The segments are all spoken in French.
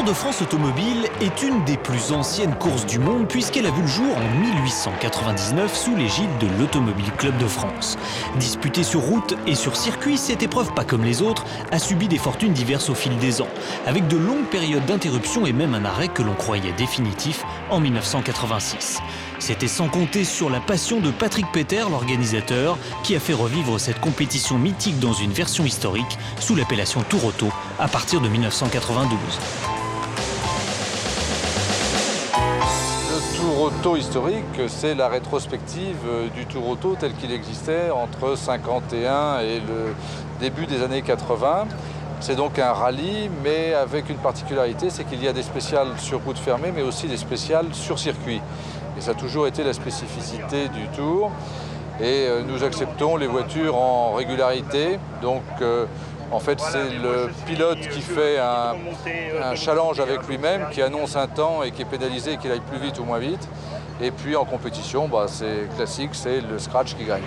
de France automobile est une des plus anciennes courses du monde puisqu'elle a vu le jour en 1899 sous l'égide de l'Automobile Club de France. Disputée sur route et sur circuit, cette épreuve, pas comme les autres, a subi des fortunes diverses au fil des ans, avec de longues périodes d'interruption et même un arrêt que l'on croyait définitif en 1986. C'était sans compter sur la passion de Patrick Peter, l'organisateur, qui a fait revivre cette compétition mythique dans une version historique sous l'appellation Tour Auto à partir de 1992. Le Tour Auto historique, c'est la rétrospective du Tour Auto tel qu'il existait entre 51 et le début des années 80. C'est donc un rallye, mais avec une particularité, c'est qu'il y a des spéciales sur route fermée, mais aussi des spéciales sur circuit. Et ça a toujours été la spécificité du Tour. Et nous acceptons les voitures en régularité. Donc, en fait, c'est le pilote qui fait un challenge avec lui-même, qui annonce un temps et qui est pénalisé, qu'il aille plus vite ou moins vite. Et puis en compétition, c'est classique, c'est le scratch qui gagne.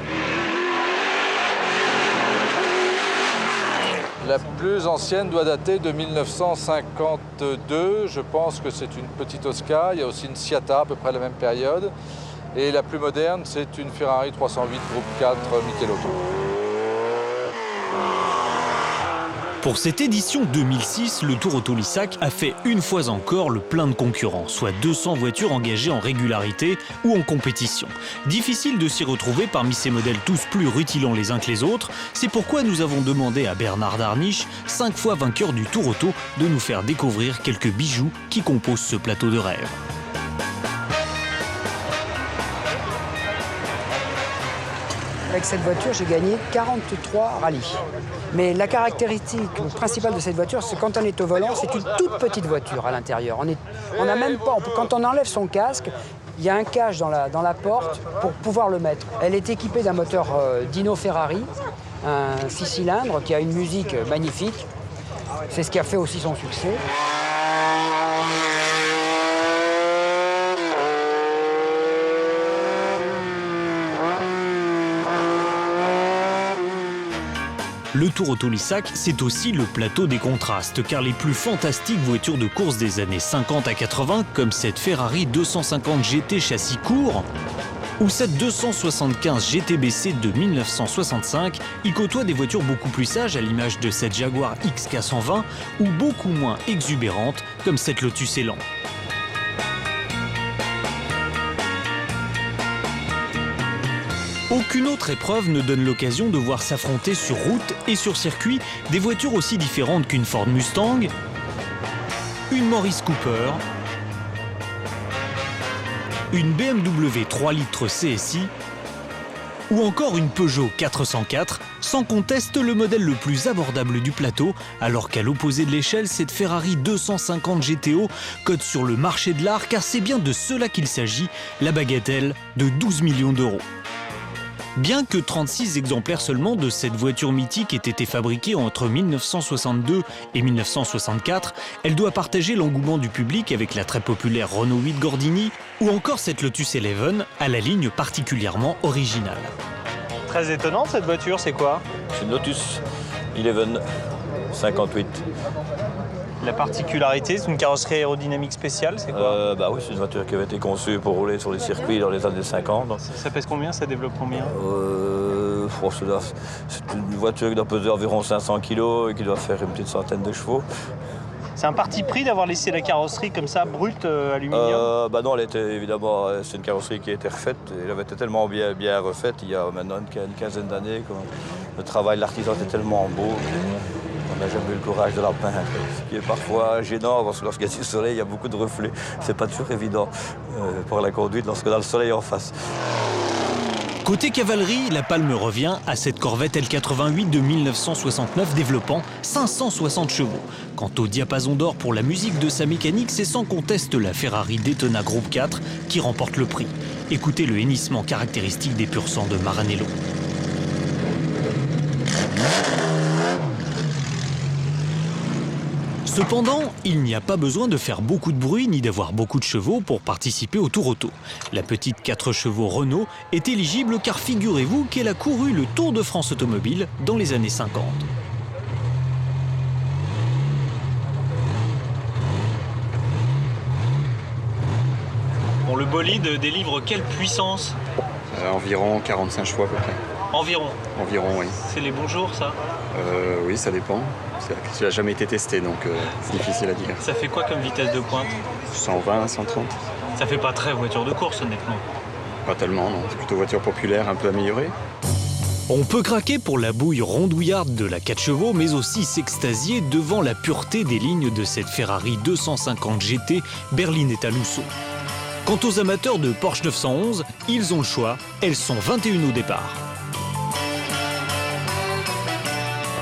La plus ancienne doit dater de 1952. Je pense que c'est une petite Oscar. Il y a aussi une Siata à peu près à la même période. Et la plus moderne, c'est une Ferrari 308 Groupe 4 Michelotto. Pour cette édition 2006, le Tour Auto Lissac a fait une fois encore le plein de concurrents, soit 200 voitures engagées en régularité ou en compétition. Difficile de s'y retrouver parmi ces modèles tous plus rutilants les uns que les autres. C'est pourquoi nous avons demandé à Bernard Darniche, 5 fois vainqueur du Tour Auto, de nous faire découvrir quelques bijoux qui composent ce plateau de rêve. Avec cette voiture, j'ai gagné 43 rallyes. Mais la caractéristique principale de cette voiture, c'est quand on est au volant, c'est une toute petite voiture à l'intérieur. On a même pas, quand on enlève son casque, il y a un cache dans la porte pour pouvoir le mettre. Elle est équipée d'un moteur Dino Ferrari, un 6 cylindres qui a une musique magnifique. C'est ce qui a fait aussi son succès. Le Tour Auto Lissac, c'est aussi le plateau des contrastes, car les plus fantastiques voitures de course des années 50 à 80, comme cette Ferrari 250 GT châssis court, ou cette 275 GTBC de 1965, y côtoient des voitures beaucoup plus sages à l'image de cette Jaguar XK120, ou beaucoup moins exubérantes, comme cette Lotus Elan. Aucune autre épreuve ne donne l'occasion de voir s'affronter sur route et sur circuit des voitures aussi différentes qu'une Ford Mustang, une Morris Cooper, une BMW 3 litres CSI ou encore une Peugeot 404, sans conteste le modèle le plus abordable du plateau, alors qu'à l'opposé de l'échelle, cette Ferrari 250 GTO cote sur le marché de l'art, car c'est bien de cela qu'il s'agit, la bagatelle de 12 millions d'euros. Bien que 36 exemplaires seulement de cette voiture mythique aient été fabriqués entre 1962 et 1964, elle doit partager l'engouement du public avec la très populaire Renault 8 Gordini ou encore cette Lotus Eleven à la ligne particulièrement originale. Très étonnante cette voiture, c'est quoi? C'est une Lotus Eleven 58. La particularité, c'est une carrosserie aérodynamique spéciale, c'est quoi? Oui, c'est une voiture qui avait été conçue pour rouler sur les circuits dans les années 50. Ça pèse combien? Ça développe combien? C'est une voiture qui doit peser environ 500 kg et qui doit faire une petite centaine de chevaux. C'est un parti pris d'avoir laissé la carrosserie comme ça, brute, aluminium? Non, elle était évidemment, c'est une carrosserie qui a été refaite. Elle avait été tellement bien refaite il y a maintenant une quinzaine d'années. Le travail de l'artisan était tellement beau. On n'a jamais eu le courage de la peindre, ce qui est parfois gênant parce que lorsqu'il y a du soleil, il y a beaucoup de reflets. C'est pas toujours évident pour la conduite lorsqu'on a le soleil en face. Côté cavalerie, la palme revient à cette Corvette L88 de 1969 développant 560 chevaux. Quant au diapason d'or pour la musique de sa mécanique, c'est sans conteste la Ferrari Daytona Groupe 4 qui remporte le prix. Écoutez le hennissement caractéristique des pur sang de Maranello. Cependant, il n'y a pas besoin de faire beaucoup de bruit ni d'avoir beaucoup de chevaux pour participer au Tour Auto. La petite 4 chevaux Renault est éligible car figurez-vous qu'elle a couru le Tour de France automobile dans les années 50. Le bolide délivre quelle puissance? Environ 45 chevaux à peu près. Environ. Environ, oui. C'est les bons jours, ça? Oui, ça dépend. Ça n'a jamais été testé, donc c'est difficile à dire. Ça fait quoi comme vitesse de pointe? 120, 130. Ça fait pas très voiture de course, honnêtement. Pas tellement, non. C'est plutôt voiture populaire, un peu améliorée. On peut craquer pour la bouille rondouillarde de la 4 chevaux, mais aussi s'extasier devant la pureté des lignes de cette Ferrari 250 GT Berlinetta Lusso. Quant aux amateurs de Porsche 911, ils ont le choix, elles sont 21 au départ.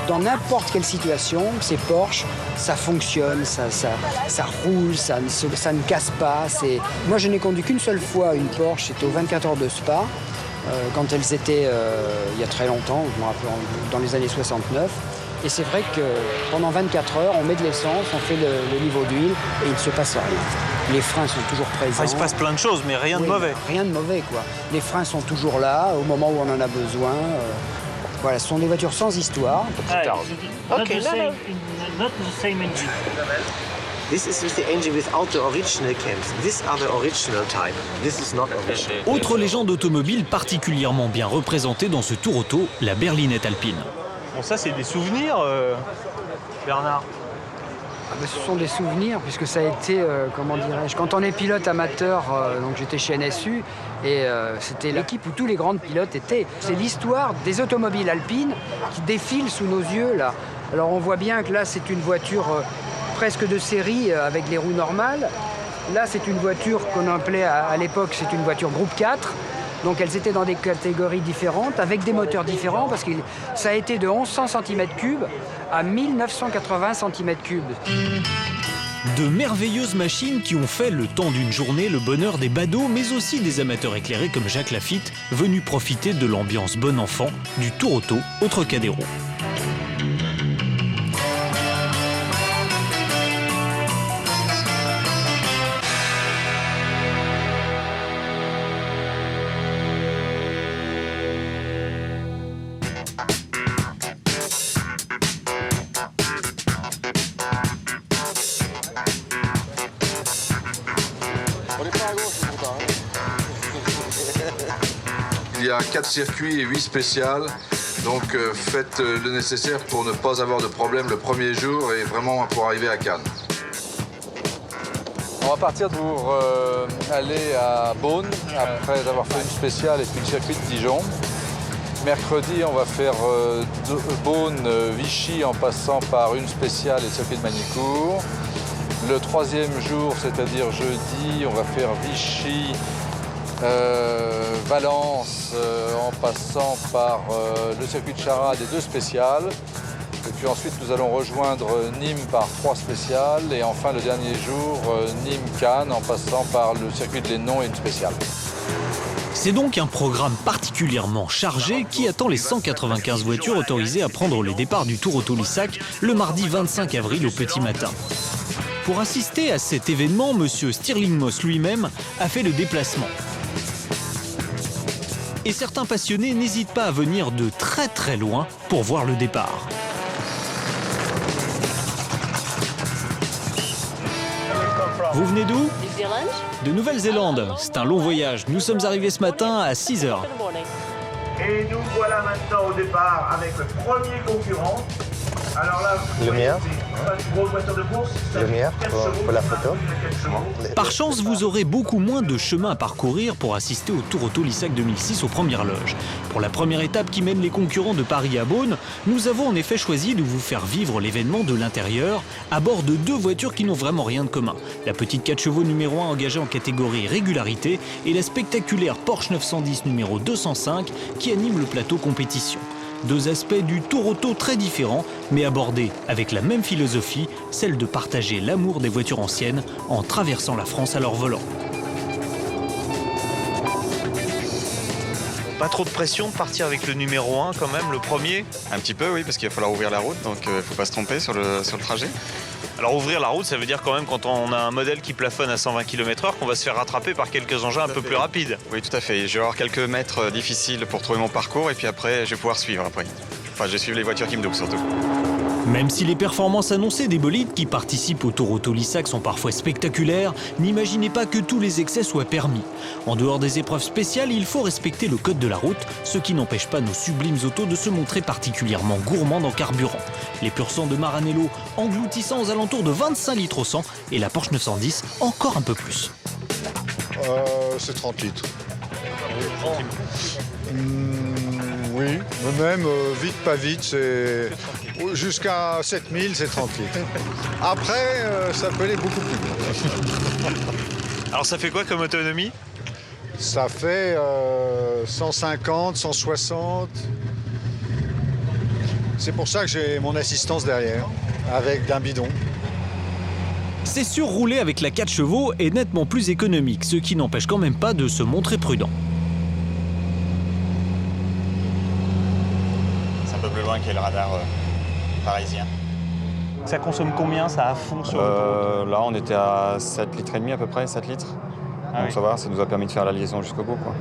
Dans n'importe quelle situation, ces Porsche, ça fonctionne, ça roule, ça ne casse pas. Moi, je n'ai conduit qu'une seule fois une Porsche, c'était aux 24 heures de Spa, quand elles étaient il y a très longtemps, je me rappelle, dans les années 69. Et c'est vrai que pendant 24 heures, on met de l'essence, on fait le niveau d'huile et il ne se passe rien. Les freins sont toujours présents. Enfin, il se passe plein de choses, mais rien de mauvais. Rien de mauvais, quoi. Les freins sont toujours là, au moment où on en a besoin. Voilà, ce sont des voitures sans histoire. Not the same engine. This is the engine without the original cams. These are the original type. This is not original. Autre légende automobile particulièrement bien représentée dans ce tour auto, la berlinette alpine. Bon, ça, c'est des souvenirs, Bernard. Ce sont des souvenirs, puisque ça a été, comment dirais-je, quand on est pilote amateur, donc j'étais chez NSU, et c'était l'équipe où tous les grands pilotes étaient. C'est l'histoire des automobiles alpines qui défilent sous nos yeux, là. Alors on voit bien que là, c'est une voiture presque de série, avec les roues normales. Là, c'est une voiture qu'on appelait à l'époque, c'est une voiture groupe 4. Donc elles étaient dans des catégories différentes, avec des moteurs différents, parce que ça a été de 1100 cm3 à 1980 cm3. De merveilleuses machines qui ont fait le temps d'une journée le bonheur des badauds, mais aussi des amateurs éclairés comme Jacques Lafitte, venus profiter de l'ambiance bon enfant du Tour Auto au Trocadéro. Il y a 4 circuits et 8 spéciales, donc faites le nécessaire pour ne pas avoir de problème le premier jour et vraiment pour arriver à Cannes. On va partir pour aller à Beaune, après avoir fait une spéciale et puis le circuit de Dijon. Mercredi, on va faire Beaune-Vichy en passant par une spéciale et le circuit de Magny-Cours. Le troisième jour, c'est-à-dire jeudi, on va faire Vichy, Valence en passant par le circuit de Charade et 2 spéciales. Et puis ensuite, nous allons rejoindre Nîmes par 3 spéciales. Et enfin, le dernier jour, Nîmes-Cannes en passant par le circuit de Lénon et une spéciale. C'est donc un programme particulièrement chargé qui attend les 195 voitures autorisées à prendre les départs du Tour Auto Lissac le mardi 25 avril au petit matin. Pour assister à cet événement, M. Stirling Moss lui-même a fait le déplacement. Et certains passionnés n'hésitent pas à venir de très très loin pour voir le départ. Vous venez d'où? De Nouvelle-Zélande. C'est un long voyage. Nous sommes arrivés ce matin à 6 h. Et nous voilà maintenant au départ avec le premier concurrent. Alors là, Lumière. une grosse voiture de course. Lumière pour la photo. Par chance, vous aurez beaucoup moins de chemin à parcourir pour assister au Tour Auto Lissac 2006 aux premières loges. Pour la première étape qui mène les concurrents de Paris à Beaune, nous avons en effet choisi de vous faire vivre l'événement de l'intérieur à bord de 2 voitures qui n'ont vraiment rien de commun. La petite 4 chevaux numéro 1 engagée en catégorie régularité et la spectaculaire Porsche 910 numéro 205 qui anime le plateau compétition. 2 aspects du Tour Auto très différents, mais abordés avec la même philosophie, celle de partager l'amour des voitures anciennes en traversant la France à leur volant. Pas trop de pression de partir avec le numéro 1 quand même, le premier? Un petit peu, oui, parce qu'il va falloir ouvrir la route, donc il ne faut pas se tromper sur le trajet. Alors ouvrir la route, ça veut dire quand même quand on a un modèle qui plafonne à 120 km/h qu'on va se faire rattraper par quelques engins un peu plus rapides. Oui, tout à fait. Je vais avoir quelques mètres difficiles pour trouver mon parcours et puis après, je vais pouvoir suivre après. Enfin, je vais suivre les voitures qui me doublent surtout. Même si les performances annoncées des bolides qui participent au Tour Auto Lissac sont parfois spectaculaires, n'imaginez pas que tous les excès soient permis. En dehors des épreuves spéciales, il faut respecter le code de la route, ce qui n'empêche pas nos sublimes autos de se montrer particulièrement gourmandes en carburant. Les pur sang de Maranello engloutissant aux alentours de 25 litres au 100 et la Porsche 910 encore un peu plus. C'est 30 litres. Oui, même vite, pas vite, c'est jusqu'à 7000, c'est 30 litres. Après, ça peut aller beaucoup plus vite. Alors ça fait quoi comme autonomie? Ça fait 150, 160. C'est pour ça que j'ai mon assistance derrière, avec un bidon. C'est sûr, rouler avec la 4 chevaux est nettement plus économique, ce qui n'empêche quand même pas de se montrer prudent. C'est un peu plus loin qu'il y a le radar parisien. Ça consomme combien ça à fond sur l'autoroute? Là, on était à 7 litres et demi à peu près, 7 litres. Ah Donc oui. ça va, ça nous a permis de faire la liaison jusqu'au bout, quoi.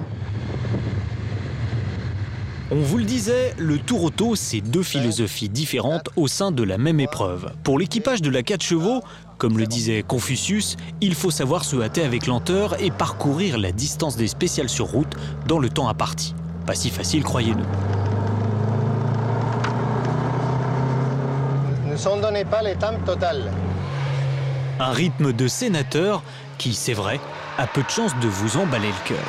On vous le disait, le Tour Auto, c'est deux philosophies différentes au sein de la même épreuve. Pour l'équipage de la 4 chevaux, comme le disait Confucius, il faut savoir se hâter avec lenteur et parcourir la distance des spéciales sur route dans le temps imparti. Pas si facile, croyez-nous. Ne sont donnés pas les temps totales. Un rythme de sénateur qui, c'est vrai, a peu de chance de vous emballer le cœur.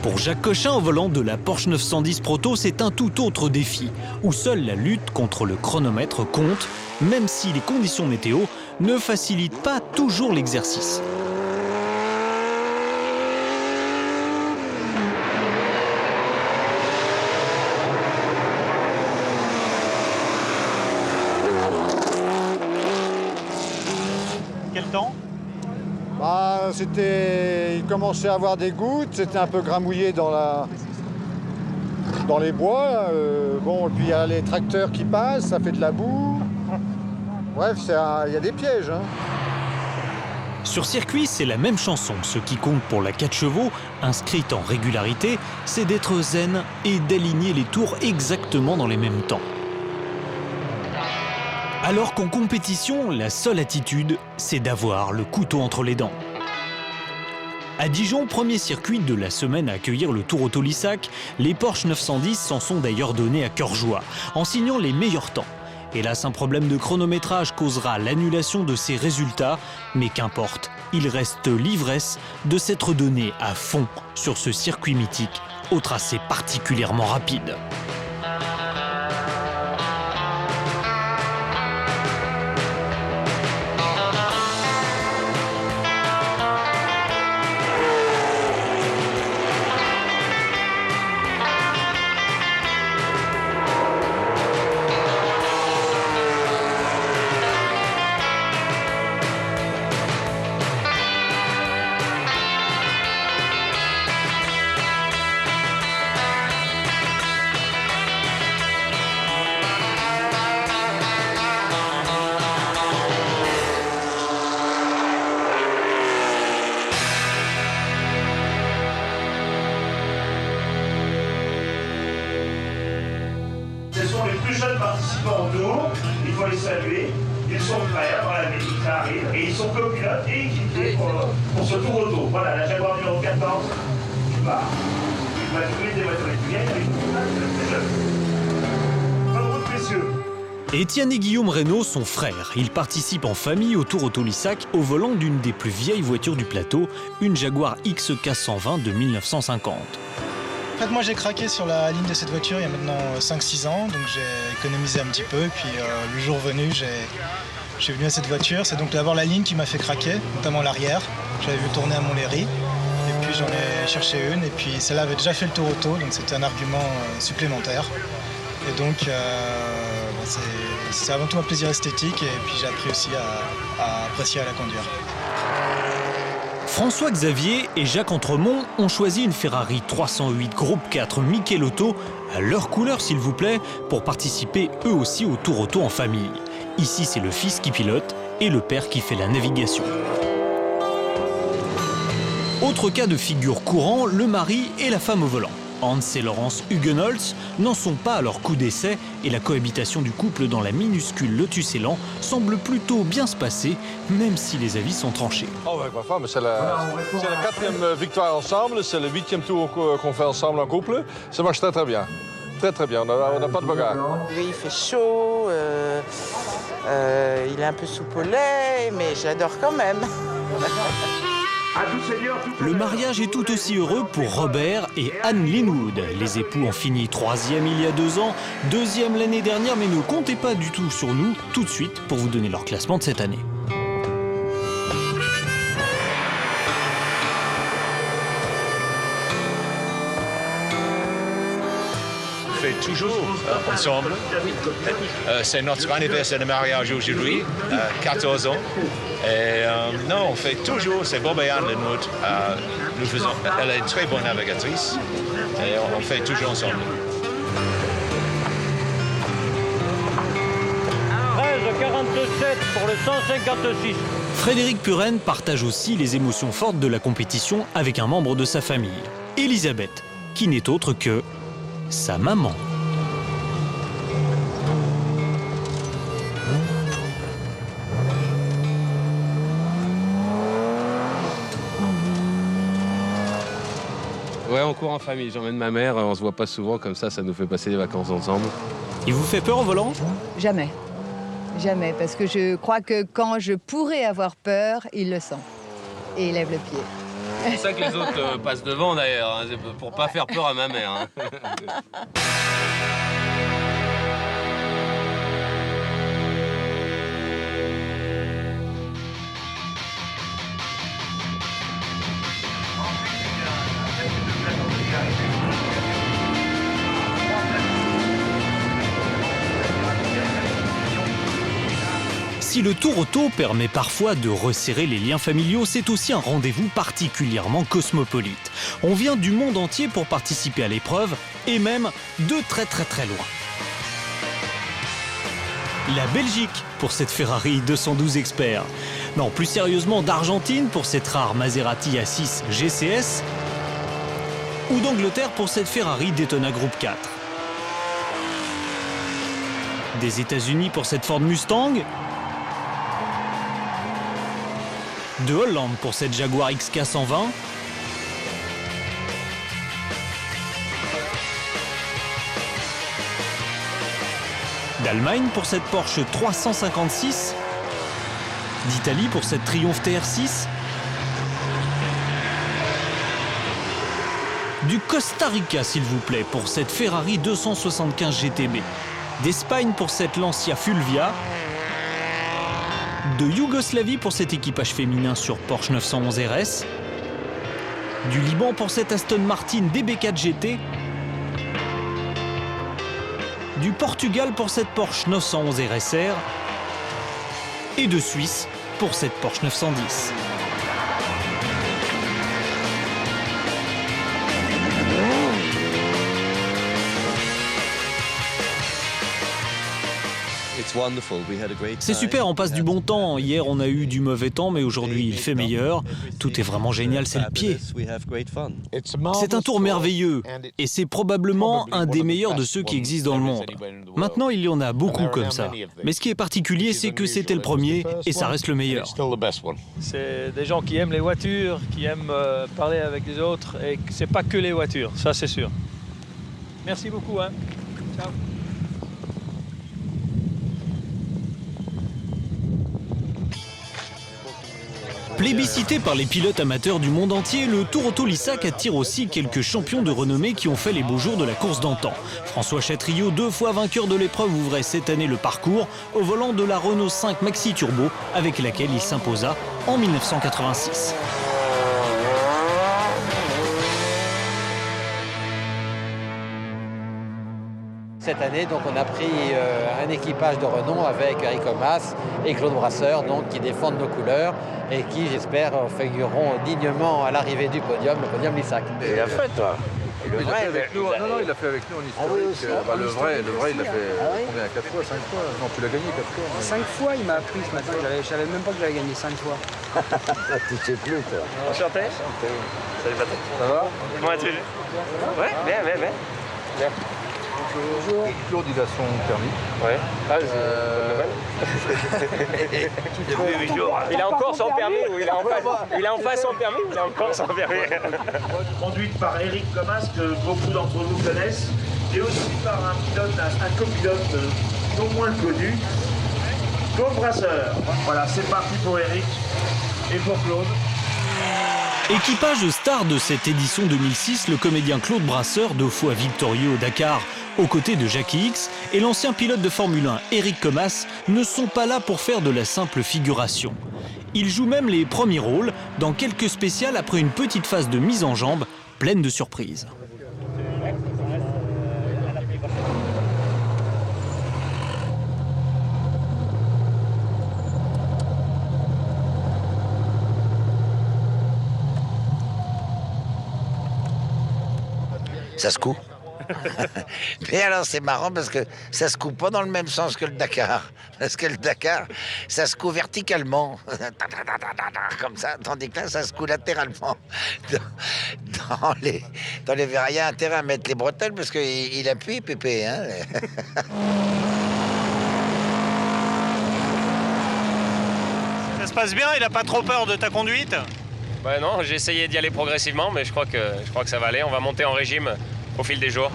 Pour Jacques Cochin, au volant de la Porsche 910 Proto, c'est un tout autre défi, où seule la lutte contre le chronomètre compte, même si les conditions météo ne facilitent pas toujours l'exercice. Quel temps? Il commençait à avoir des gouttes, c'était un peu gramouillé dans les bois. Bon, et puis il y a les tracteurs qui passent, ça fait de la boue. Bref, il y a des pièges. Hein. Sur circuit, c'est la même chanson. Ce qui compte pour la 4 chevaux, inscrite en régularité, c'est d'être zen et d'aligner les tours exactement dans les mêmes temps. Alors qu'en compétition, la seule attitude, c'est d'avoir le couteau entre les dents. À Dijon, premier circuit de la semaine à accueillir le Tour Auto Lissac, les Porsche 910 s'en sont d'ailleurs donnés à cœur joie, en signant les meilleurs temps. Hélas, un problème de chronométrage causera l'annulation de ces résultats, mais qu'importe, il reste l'ivresse de s'être donné à fond sur ce circuit mythique, au tracé particulièrement rapide. Ce sont les plus jeunes participants au tour, il faut les saluer. Ils sont prêts avant la musique, ça arrive, et ils sont copilotes et équipés pour ce tour auto. Voilà, la Jaguar numéro 14, qui part. Il va trouver des voitures les plus vieilles avec des jeunes. Bonne route, messieurs. Étienne et Guillaume Reynaud sont frères. Ils participent en famille au Tour Auto Lissac au volant d'une des plus vieilles voitures du plateau, une Jaguar XK120 de 1950. En fait, moi j'ai craqué sur la ligne de cette voiture il y a maintenant 5-6 ans, donc j'ai économisé un petit peu, et puis le jour venu, j'ai venu à cette voiture. C'est donc d'abord la ligne qui m'a fait craquer, notamment l'arrière. J'avais vu tourner à Montlhéry, et puis j'en ai cherché une, et puis celle-là avait déjà fait le Tour Auto, donc c'était un argument supplémentaire. Et donc c'est avant tout un plaisir esthétique, et puis j'ai appris aussi à apprécier à la conduire. François Xavier et Jacques Entremont ont choisi une Ferrari 308 Groupe 4 Michelotto, à leur couleur s'il vous plaît, pour participer eux aussi au Tour Auto en famille. Ici c'est le fils qui pilote et le père qui fait la navigation. Autre cas de figure courant, le mari et la femme au volant. Hans et Laurence Hugenholtz n'en sont pas à leur coup d'essai et la cohabitation du couple dans la minuscule Lotus Elan semble plutôt bien se passer, même si les avis sont tranchés. Oh, avec ma femme, c'est la 4e victoire ensemble, c'est le 8e tour qu'on fait ensemble en couple. Ça marche très très bien. Très très bien, on n'a pas de bagarre. Oui, il fait chaud, il est un peu soupe au lait, mais j'adore quand même. Le mariage est tout aussi heureux pour Robert et Anne Linwood. Les époux ont fini 3e il y a 2 ans, 2e l'année dernière, mais ne comptez pas du tout sur nous tout de suite pour vous donner leur classement de cette année. On fait toujours ensemble. C'est notre anniversaire de mariage aujourd'hui, 14 ans. Et non, on fait toujours, c'est Bob et Anne Linwood. Elle est une très bonne navigatrice et on fait toujours ensemble. 13,47 pour le 156. Frédéric Puren partage aussi les émotions fortes de la compétition avec un membre de sa famille, Elisabeth, qui n'est autre que sa maman. Ouais, on court en famille. J'emmène ma mère, on se voit pas souvent, comme ça nous fait passer les vacances ensemble. Il vous fait peur au volant? Jamais. Jamais, parce que je crois que quand je pourrais avoir peur, il le sent. Et il lève le pied. C'est pour ça que les autres passent devant d'ailleurs, hein, pour pas faire peur à ma mère. Hein. Si le tour auto permet parfois de resserrer les liens familiaux, c'est aussi un rendez-vous particulièrement cosmopolite. On vient du monde entier pour participer à l'épreuve, et même de très loin. La Belgique pour cette Ferrari 212 Expert. Non, plus sérieusement d'Argentine pour cette rare Maserati A6 GCS. Ou d'Angleterre pour cette Ferrari Daytona Group 4. Des États-Unis pour cette Ford Mustang. De Hollande pour cette Jaguar XK120. D'Allemagne pour cette Porsche 356. D'Italie pour cette Triumph TR6. Du Costa Rica, s'il vous plaît, pour cette Ferrari 275 GTB. D'Espagne pour cette Lancia Fulvia. De Yougoslavie pour cet équipage féminin sur Porsche 911 RS. Du Liban pour cette Aston Martin DB4 GT. Du Portugal pour cette Porsche 911 RSR. Et de Suisse pour cette Porsche 910. C'est super, on passe du bon temps. Hier, on a eu du mauvais temps, mais aujourd'hui, il fait meilleur. Tout est vraiment génial, c'est le pied. C'est un tour merveilleux, et c'est probablement un des meilleurs de ceux qui existent dans le monde. Maintenant, il y en a beaucoup comme ça. Mais ce qui est particulier, c'est que c'était le premier, et ça reste le meilleur. C'est des gens qui aiment les voitures, qui aiment parler avec les autres, et c'est pas que les voitures, ça c'est sûr. Merci beaucoup, hein. Ciao. Plébiscité par les pilotes amateurs du monde entier, le Tour Auto Lissac attire aussi quelques champions de renommée qui ont fait les beaux jours de la course d'antan. François Chatriot, 2 fois vainqueur de l'épreuve, ouvrait cette année le parcours au volant de la Renault 5 Maxi Turbo avec laquelle il s'imposa en 1986. Cette année, donc, on a pris un équipage de renom avec Eric Omas et Claude Brasseur, donc, qui défendent nos couleurs et qui, j'espère, figureront dignement à l'arrivée du podium, le podium Lissac. Et en fait, toi, Il l'a fait avec nous. Non, il l'a fait avec nous en historique. Le vrai, il l'a fait combien? 4 fois, 5 fois? Non, tu l'as gagné 4 fois. 5 fois, il m'a appris ce matin. Je savais même pas que j'avais gagné 5 fois. Tu sais plus, toi. Enchanté. Salut Patrick. Ça va? Comment vas-tu? Ouais, bien. Bonjour. Claude, il a son permis. Ouais. Ah, il a encore son permis ou il a enfin son permis ou il a encore son permis? Conduite par Eric Comas, que beaucoup d'entre vous connaissent, et aussi par un copilote non moins connu, Claude Brasseur. Voilà, c'est parti pour Eric et pour Claude. Équipage star de cette édition 2006, le comédien Claude Brasseur, 2 fois victorieux au Dakar, aux côtés de Jackie X, et l'ancien pilote de Formule 1 Eric Comas ne sont pas là pour faire de la simple figuration. Ils jouent même les premiers rôles dans quelques spéciales après une petite phase de mise en jambe pleine de surprises. Ça se coupe. Mais alors c'est marrant parce que ça se coupe pas dans le même sens que le Dakar. Parce que le Dakar, ça se coupe verticalement. Comme ça, tandis que là, ça se coupe latéralement. Dans les verres, il y a intérêt à mettre les bretelles parce qu'il appuie, Pépé. Hein. Ça se passe bien? Il n'a pas trop peur de ta conduite? Ouais, non, j'ai essayé d'y aller progressivement, mais je crois que ça va aller. On va monter en régime au fil des jours.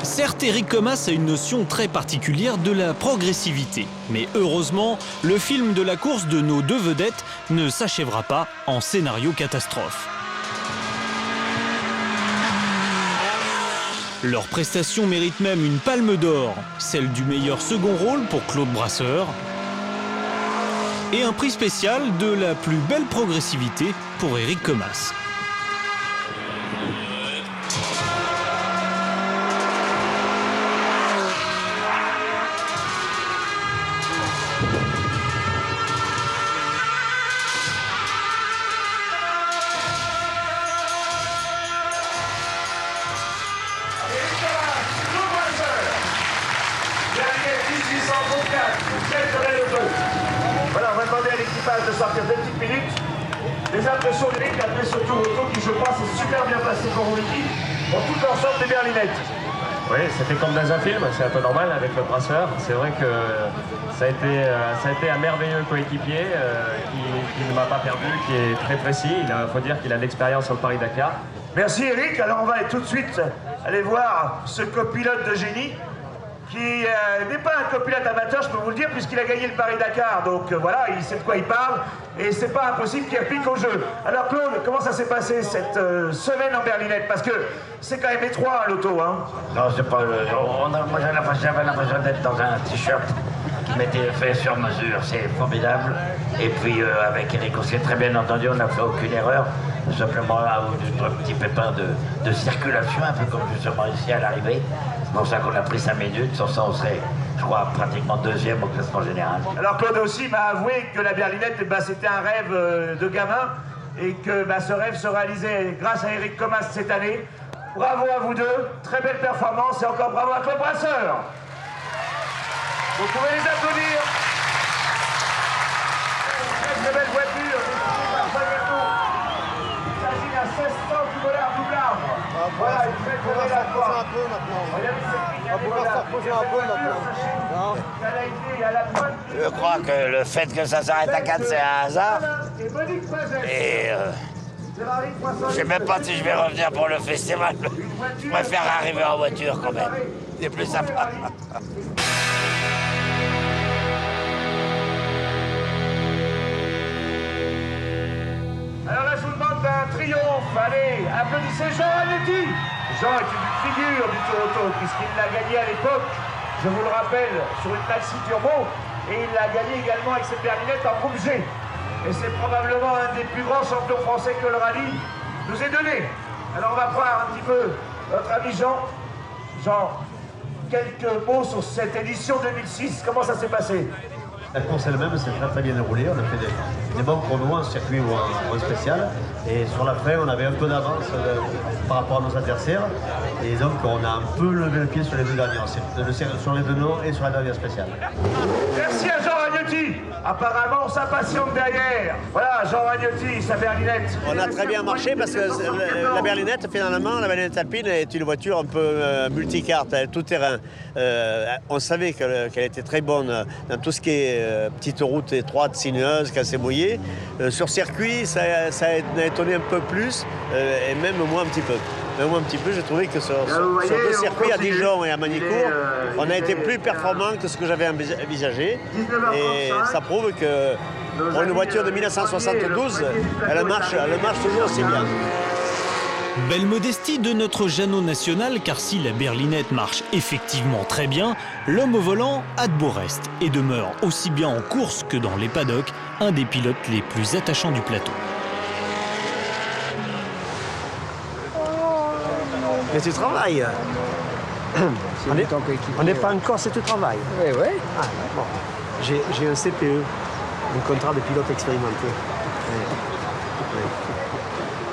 Certes, Eric Comas a une notion très particulière de la progressivité. Mais heureusement, le film de la course de nos 2 vedettes ne s'achèvera pas en scénario catastrophe. Leur prestation mérite même une palme d'or, celle du meilleur second rôle pour Claude Brasseur, et un prix spécial de la plus belle progressivité pour Eric Comas. Voilà, on va demander à l'équipage de sortir 2 petites minutes. Les impressions d'Eric après ce tour auto qui, je pense, est super bien passé pour vous l'équipe, pour tout l'ensemble des berlinettes. Oui, c'était comme dans un film, c'est un peu normal avec le Brasseur. C'est vrai que ça a été un merveilleux coéquipier qui ne m'a pas perdu, qui est très précis. Il faut dire qu'il a de l'expérience sur le Paris-Dakar. Merci Eric, alors on va tout de suite aller voir ce copilote de génie qui n'est pas un copilote amateur, je peux vous le dire, puisqu'il a gagné le Paris-Dakar. Donc voilà, il sait de quoi il parle, et c'est pas impossible qu'il applique au jeu. Alors Claude, comment ça s'est passé cette semaine en berlinette? Parce que c'est quand même étroit l'auto, hein. Non, c'est pas... moi j'avais l'impression d'être dans un t-shirt qui m'était fait sur mesure, c'est formidable. Et puis avec Eric aussi, très bien entendu, on n'a fait aucune erreur. Simplement un petit pépin de circulation, un peu comme justement ici à l'arrivée. C'est pour ça qu'on a pris 5 minutes, sans ça on serait, je crois, pratiquement 2e au classement général. Alors Claude aussi m'a avoué que la berlinette, c'était un rêve de gamin, et que ce rêve se réalisait grâce à Eric Comas cette année. Bravo à vous deux, très belle performance, et encore bravo à Claude Brasseur. Vous pouvez les applaudir. Très belle voiture, il s'agit d'un 1600 du voleur double arbre. Voilà, il fait courir la fois. Un peu maintenant. On va pouvoir se reposer un peu maintenant. Je crois que le fait que ça s'arrête à 4, c'est un hasard. Et je sais même pas si je vais revenir pour le festival. Je préfère arriver en voiture quand même. C'est plus sympa. Alors là, je vous demande d'un triomphe. Allez, applaudissez Jean Anetti. Jean est une figure du Tour Auto, puisqu'il l'a gagné à l'époque, je vous le rappelle, sur une Maxi Turbo, et il l'a gagné également avec cette berlinette en groupe G. Et c'est probablement un des plus grands champions français que le rallye nous ait donné. Alors on va voir un petit peu notre ami Jean. Jean, quelques mots sur cette édition 2006, comment ça s'est passé? La course elle-même s'est très bien déroulée. On a fait des bons chronos en circuit ou en spécial. Et sur la fin, on avait un peu d'avance par rapport à nos adversaires. Et donc, on a un peu levé le pied sur les deux dernières, sur les deux noms et sur la dernière spéciale. Merci à Jean Ragnotti. Apparemment, on s'impatiente derrière. Voilà, Jean Ragnotti, sa berlinette. On a très bien marché parce que la berlinette, finalement, la berlinette alpine est une voiture un peu multicarte, tout terrain. On savait qu'elle était très bonne dans tout ce qui est petite route étroite, sinueuse, quand c'est mouillé. Sur circuit, ça a étonné un peu plus, et même moi un petit peu. Mais moi un petit peu, j'ai trouvé que sur deux circuits, à Dijon et à Magny-Cours, on a été plus performant que ce que j'avais envisagé. Et ça prouve que pour une voiture de 1972, elle marche toujours aussi bien. Belle modestie de notre Jeannot national, car si la berlinette marche effectivement très bien, l'homme au volant a de beaux restes et demeure aussi bien en course que dans les paddocks un des pilotes les plus attachants du plateau. Mais tu travailles. On n'est pas en Corse et tu travailles. Oui, oui. Ah, bon. J'ai un CPE, un contrat de pilote expérimenté.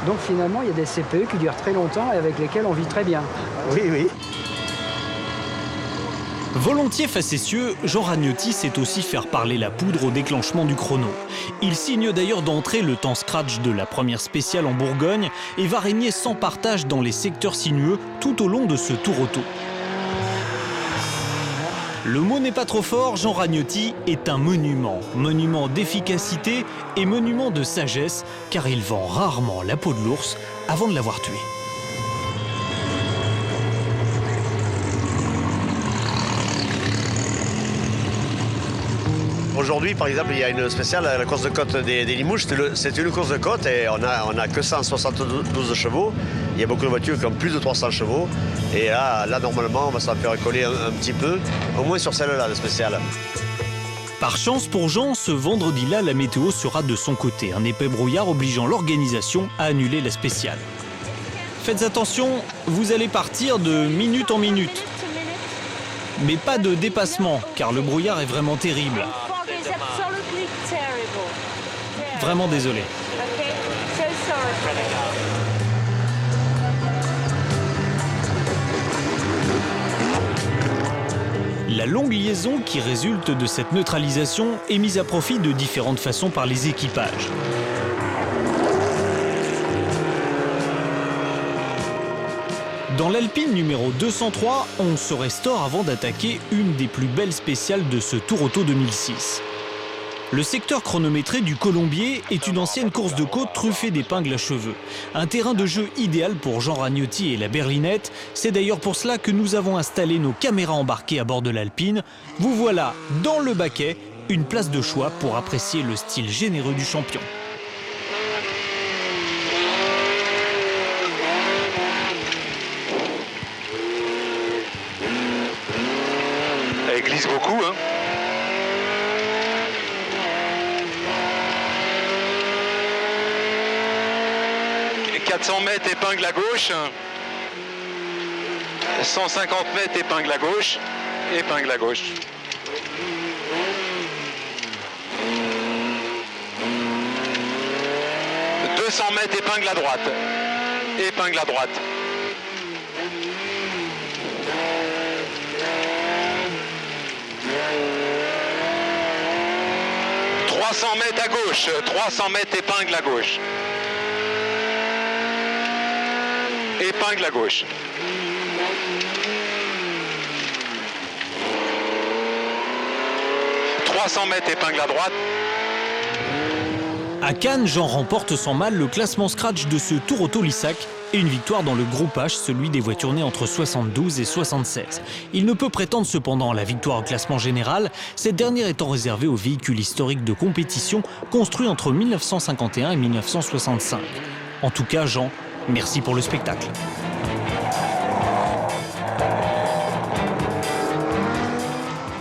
Donc finalement, il y a des CPE qui durent très longtemps et avec lesquels on vit très bien. Oui, oui. Volontiers facétieux, Jean Ragnotti sait aussi faire parler la poudre au déclenchement du chrono. Il signe d'ailleurs d'entrée le temps scratch de la première spéciale en Bourgogne et va régner sans partage dans les secteurs sinueux tout au long de ce tour auto. Le mot n'est pas trop fort, Jean Ragnotti est un monument d'efficacité et monument de sagesse, car il vend rarement la peau de l'ours avant de l'avoir tué. Aujourd'hui, par exemple, il y a une spéciale, la course de côte des Limoges. C'est une course de côte et on a que 172 chevaux. Il y a beaucoup de voitures qui ont plus de 300 chevaux. Et là normalement, on va s'en faire coller un petit peu, au moins sur celle-là, la spéciale. Par chance pour Jean, ce vendredi-là, la météo sera de son côté. Un épais brouillard obligeant l'organisation à annuler la spéciale. Faites attention, vous allez partir de minute en minute. Mais pas de dépassement, car le brouillard est vraiment terrible. Vraiment désolé. La longue liaison qui résulte de cette neutralisation est mise à profit de différentes façons par les équipages. Dans l'Alpine numéro 203, on se restaure avant d'attaquer une des plus belles spéciales de ce Tour Auto 2006. Le secteur chronométré du Colombier est une ancienne course de côte truffée d'épingles à cheveux. Un terrain de jeu idéal pour Jean Ragnotti et la berlinette. C'est d'ailleurs pour cela que nous avons installé nos caméras embarquées à bord de l'Alpine. Vous voilà dans le baquet, une place de choix pour apprécier le style généreux du champion. Elle glisse beaucoup, hein. Et 400 mètres épingle à gauche. 150 mètres épingle à gauche. Épingle à gauche. « 200 mètres épingle à droite. Épingle à droite. » 300 mètres à gauche, 300 mètres épingle à gauche. Épingle à gauche. « 300 mètres épingle à droite. » À Cannes, Jean remporte sans mal le classement scratch de ce Tour Auto Lissac et une victoire dans le groupe H, celui des voitures nées entre 72 et 76. Il ne peut prétendre cependant à la victoire au classement général, cette dernière étant réservée aux véhicules historiques de compétition construits entre 1951 et 1965. En tout cas, Jean, merci pour le spectacle.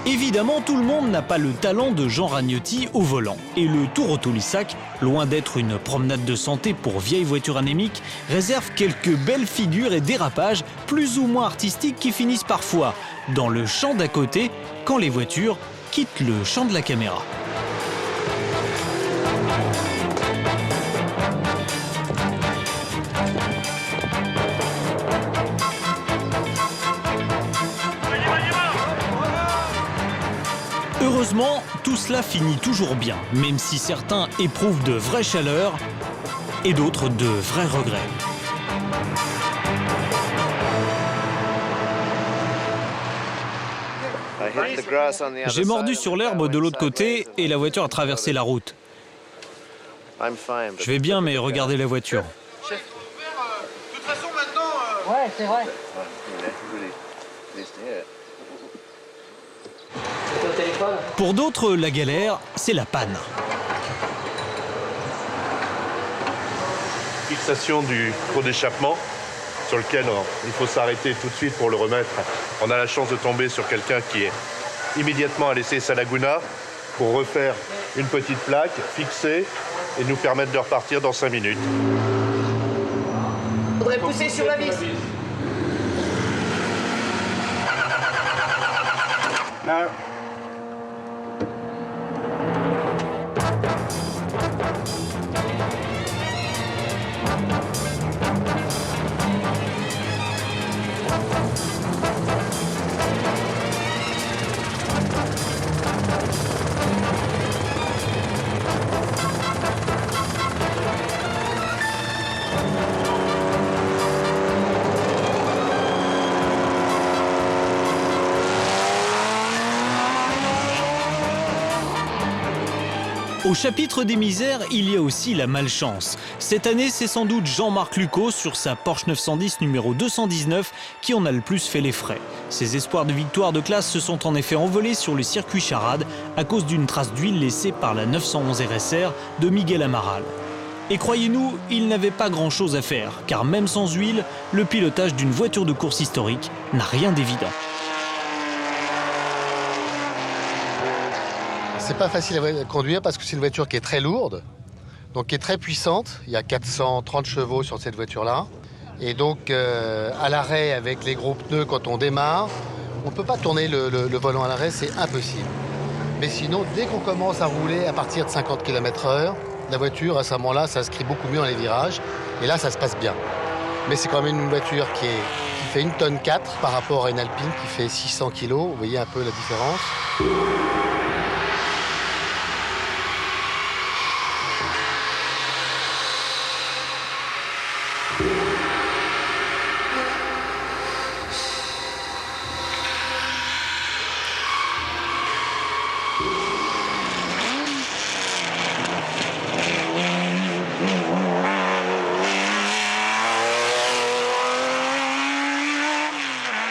Évidemment, tout le monde n'a pas le talent de Jean Ragnotti au volant. Et le Tour Auto Lissac, loin d'être une promenade de santé pour vieilles voitures anémiques, réserve quelques belles figures et dérapages plus ou moins artistiques qui finissent parfois dans le champ d'à côté quand les voitures quitte le champ de la caméra. Heureusement, tout cela finit toujours bien, même si certains éprouvent de vraies chaleurs et d'autres de vrais regrets. J'ai mordu sur l'herbe de l'autre côté et la voiture a traversé la route. Je vais bien, mais regardez la voiture. De toute façon, maintenant... Ouais, c'est vrai. Pour d'autres, la galère, c'est la panne. Fixation du trou d'échappement sur lequel il faut s'arrêter tout de suite pour le remettre. On a la chance de tomber sur quelqu'un qui est immédiatement à laisser sa laguna pour refaire une petite plaque, fixer et nous permettre de repartir dans 5 minutes. Faudrait pousser sur la vis. Au chapitre des misères, il y a aussi la malchance. Cette année, c'est sans doute Jean-Marc Lucot sur sa Porsche 910 numéro 219 qui en a le plus fait les frais. Ses espoirs de victoire de classe se sont en effet envolés sur le circuit Charade à cause d'une trace d'huile laissée par la 911 RSR de Miguel Amaral. Et croyez-nous, il n'avait pas grand-chose à faire, car même sans huile, le pilotage d'une voiture de course historique n'a rien d'évident. C'est pas facile à conduire parce que c'est une voiture qui est très lourde, donc qui est très puissante. Il y a 430 chevaux sur cette voiture-là. Et donc, à l'arrêt, avec les gros pneus, quand on démarre, on ne peut pas tourner le volant à l'arrêt, c'est impossible. Mais sinon, dès qu'on commence à rouler à partir de 50 km/h, la voiture, à ce moment-là, ça se crie beaucoup mieux dans les virages. Et là, ça se passe bien. Mais c'est quand même une voiture qui fait 1,4 tonne par rapport à une Alpine qui fait 600 kg. Vous voyez un peu la différence.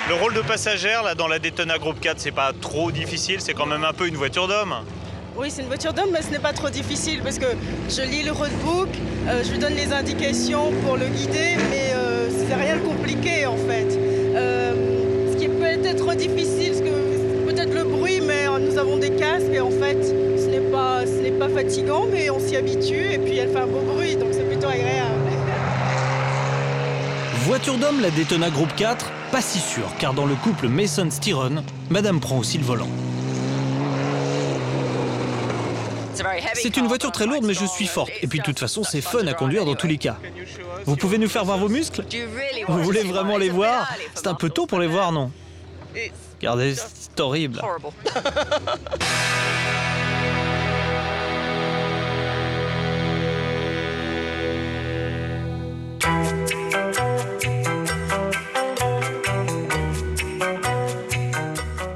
Le rôle de passagère là, dans la Daytona Group 4, c'est pas trop difficile, c'est quand même un peu une voiture d'homme. Oui, c'est une voiture d'homme, mais ce n'est pas trop difficile parce que je lis le roadbook, je lui donne les indications pour le guider, mais c'est rien de compliqué en fait. Ce qui peut être difficile, peut-être le bruit, mais nous avons des casques et en fait, ce n'est pas fatigant, mais on s'y habitue et puis elle fait un beau bruit, donc c'est plutôt agréable. Voiture d'homme, la Daytona Group 4, pas si sûr, car dans le couple Mason-Styron, Madame prend aussi le volant. C'est une voiture très lourde, mais je suis forte. Et puis de toute façon, c'est fun à conduire dans tous les cas. Vous pouvez nous faire voir vos muscles? Vous voulez vraiment les voir? C'est un peu tôt pour les voir, non? Regardez, c'est horrible.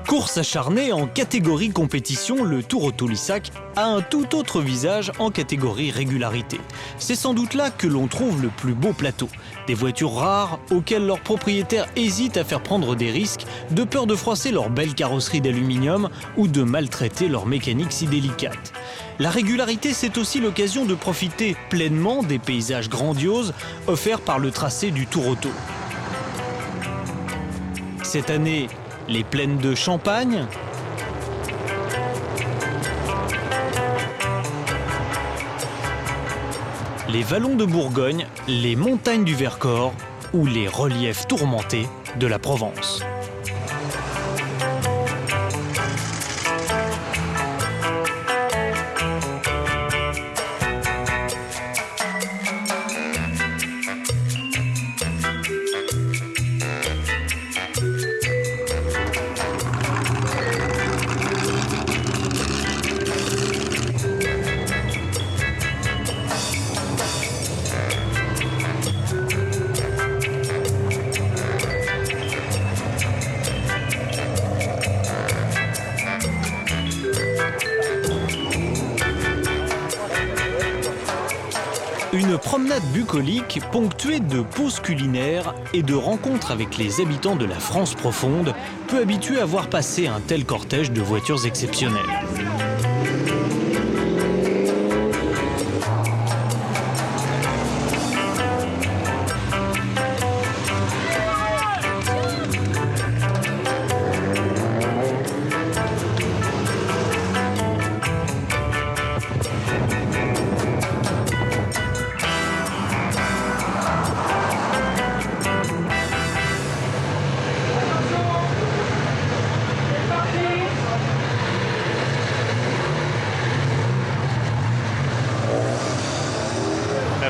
Course acharnée en catégorie compétition, le Tour Auto Lissac a un tout autre visage en catégorie régularité. C'est sans doute là que l'on trouve le plus beau plateau. Des voitures rares auxquelles leurs propriétaires hésitent à faire prendre des risques de peur de froisser leur belle carrosserie d'aluminium ou de maltraiter leur mécanique si délicate. La régularité, c'est aussi l'occasion de profiter pleinement des paysages grandioses offerts par le tracé du Tour Auto. Cette année, les plaines de Champagne, les vallons de Bourgogne, les montagnes du Vercors ou les reliefs tourmentés de la Provence. Une promenade bucolique ponctuée de pauses culinaires et de rencontres avec les habitants de la France profonde, peu habitués à voir passer un tel cortège de voitures exceptionnelles.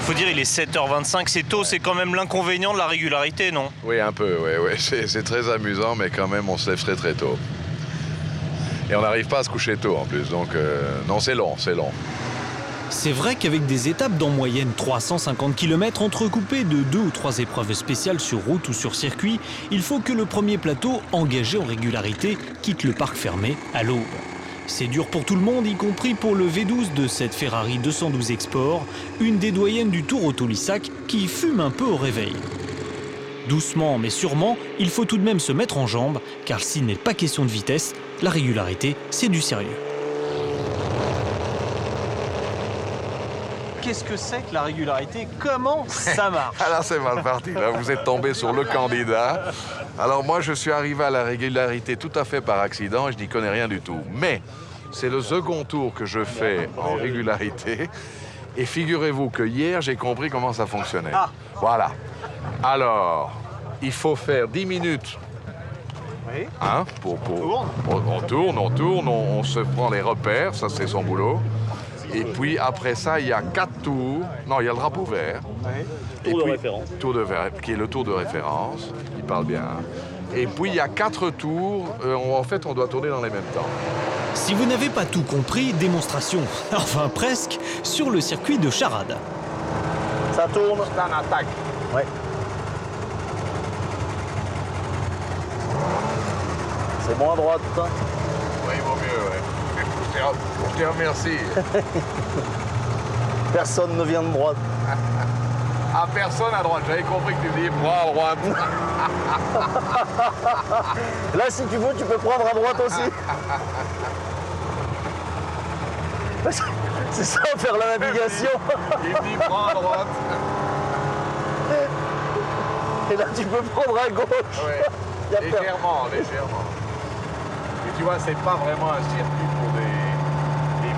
Faut dire, il est 7h25, c'est tôt, c'est quand même l'inconvénient de la régularité, non? Oui, un peu, oui. C'est très amusant, mais quand même, on se lève très très tôt. Et on n'arrive pas à se coucher tôt en plus, donc non, c'est long, c'est long. C'est vrai qu'avec des étapes d'en moyenne 350 km entrecoupées de 2 ou 3 épreuves spéciales sur route ou sur circuit, il faut que le premier plateau, engagé en régularité, quitte le parc fermé à l'aube. C'est dur pour tout le monde, y compris pour le V12 de cette Ferrari 212 Export, une des doyennes du Tour Auto Lissac qui fume un peu au réveil. Doucement mais sûrement, il faut tout de même se mettre en jambes, car s'il n'est pas question de vitesse, la régularité, c'est du sérieux. Qu'est-ce que c'est que la régularité? Comment ça marche? Alors c'est mal parti, là vous êtes tombé sur le candidat. Alors moi je suis arrivé à la régularité tout à fait par accident et je n'y connais rien du tout. Mais c'est le second tour que je fais en régularité et figurez-vous que hier j'ai compris comment ça fonctionnait. Ah. Voilà. Alors, il faut faire 10 minutes. Oui. Hein, on tourne, on se prend les repères, ça c'est son boulot. Et puis après ça, il y a 4 tours. Non, il y a le drapeau vert. Oui. Tour de référence. Tour de vert, qui est le tour de référence. Il parle bien. Et puis il y a 4 tours. En fait, on doit tourner dans les mêmes temps. Si vous n'avez pas tout compris, démonstration, enfin presque, sur le circuit de Charade. Ça tourne, c'est en attaque. Ouais. C'est bon à droite. Oui, il vaut mieux, ouais. Je te remercie. Personne ne vient de droite. Ah, personne à droite. J'avais compris que tu disais prends à droite. Là, si tu veux, tu peux prendre à droite aussi. C'est ça, faire la navigation. Il dit prends à droite. Et là, tu peux prendre à gauche. Ouais. Légèrement. Et tu vois, c'est pas vraiment un circuit pour des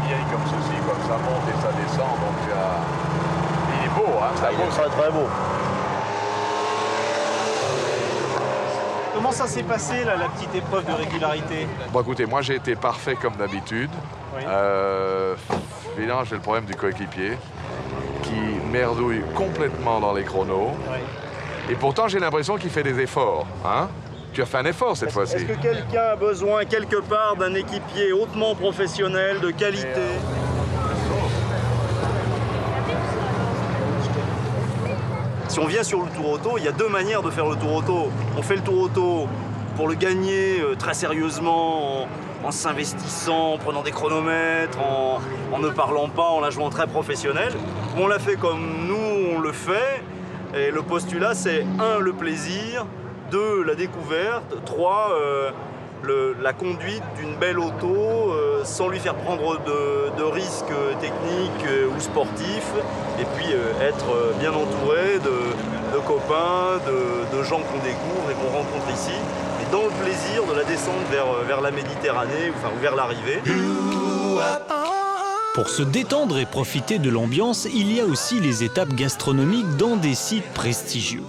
vieilles comme ceci, comme ça monte et ça descend. Donc il est beau, hein. Il est très très beau. Comment ça s'est passé, là, la petite épreuve de régularité? Bon, écoutez, moi j'ai été parfait comme d'habitude. Oui. Évidemment, j'ai le problème du coéquipier qui merdouille complètement dans les chronos. Oui. Et pourtant, j'ai l'impression qu'il fait des efforts. Hein? Tu as fait un effort cette fois-ci. Est-ce que quelqu'un a besoin quelque part d'un équipier hautement professionnel, de qualité? Si on vient sur le Tour Auto, il y a 2 manières de faire le Tour Auto. On fait le Tour Auto pour le gagner très sérieusement, en s'investissant, en prenant des chronomètres, en ne parlant pas, en la jouant très professionnel. On l'a fait comme nous, on le fait. Et le postulat, c'est 1, le plaisir, 2, la découverte, 3, la conduite d'une belle auto sans lui faire prendre de risques techniques ou sportifs, et puis être bien entouré de copains, de gens qu'on découvre et qu'on rencontre ici, et dans le plaisir de la descente vers la Méditerranée, ou vers l'arrivée. Pour se détendre et profiter de l'ambiance, il y a aussi les étapes gastronomiques dans des sites prestigieux.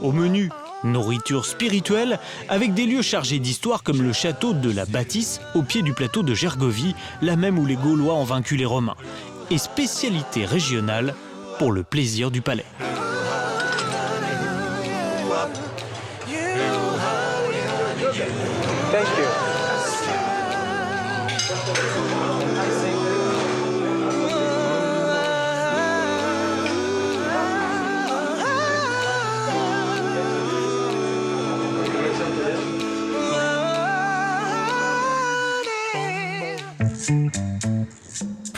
Au menu, nourriture spirituelle, avec des lieux chargés d'histoire comme le château de la Bâtisse, au pied du plateau de Gergovie, là même où les Gaulois ont vaincu les Romains. Et spécialité régionale pour le plaisir du palais. Thank you.